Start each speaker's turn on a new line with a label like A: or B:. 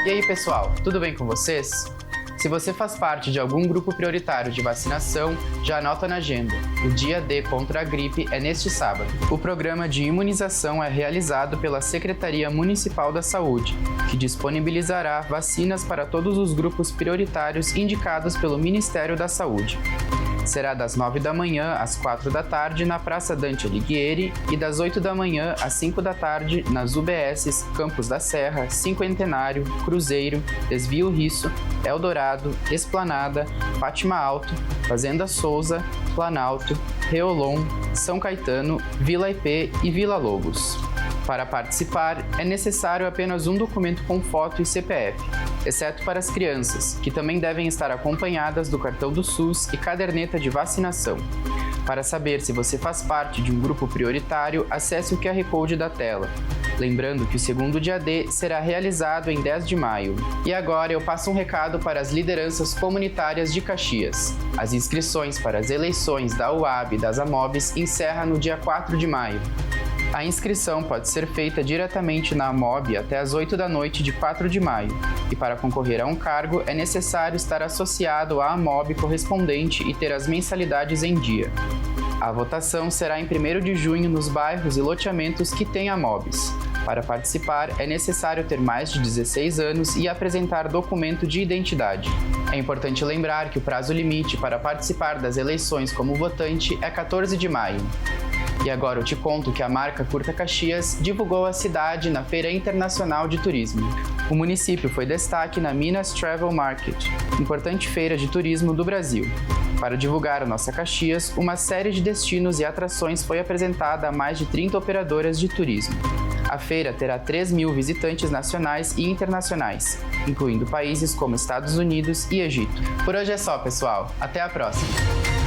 A: E aí, pessoal, tudo bem com vocês? Se você faz parte de algum grupo prioritário de vacinação, já anota na agenda. O dia D contra a gripe é neste sábado. O programa de imunização é realizado pela Secretaria Municipal da Saúde, que disponibilizará vacinas para todos os grupos prioritários indicados pelo Ministério da Saúde. Será das 9 da manhã às 4 da tarde na Praça Dante Alighieri e das 8 da manhã às 5 da tarde nas UBSs Campos da Serra, Cinquentenário, Cruzeiro, Desvio Risso, Eldorado, Esplanada, Fátima Alto, Fazenda Souza, Planalto, Reolon, São Caetano, Vila IP e Vila Lobos. Para participar, é necessário apenas um documento com foto e CPF, exceto para as crianças, que também devem estar acompanhadas do cartão do SUS e caderneta de vacinação. Para saber se você faz parte de um grupo prioritário, acesse o QR Code da tela. Lembrando que o segundo dia D será realizado em 10 de maio. E agora eu passo um recado para as lideranças comunitárias de Caxias. As inscrições para as eleições da UAB e das AMOBs encerram no dia 4 de maio. A inscrição pode ser feita diretamente na AMOB até às 8 da noite de 4 de maio, e para concorrer a um cargo é necessário estar associado à AMOB correspondente e ter as mensalidades em dia. A votação será em 1º de junho nos bairros e loteamentos que têm AMOBs. Para participar, é necessário ter mais de 16 anos e apresentar documento de identidade. É importante lembrar que o prazo limite para participar das eleições como votante é 14 de maio. E agora eu te conto que a marca Curta Caxias divulgou a cidade na Feira Internacional de Turismo. O município foi destaque na Minas Travel Market, importante feira de turismo do Brasil. Para divulgar a nossa Caxias, uma série de destinos e atrações foi apresentada a mais de 30 operadoras de turismo. A feira terá 3.000 visitantes nacionais e internacionais, incluindo países como Estados Unidos e Egito. Por hoje é só, pessoal. Até a próxima!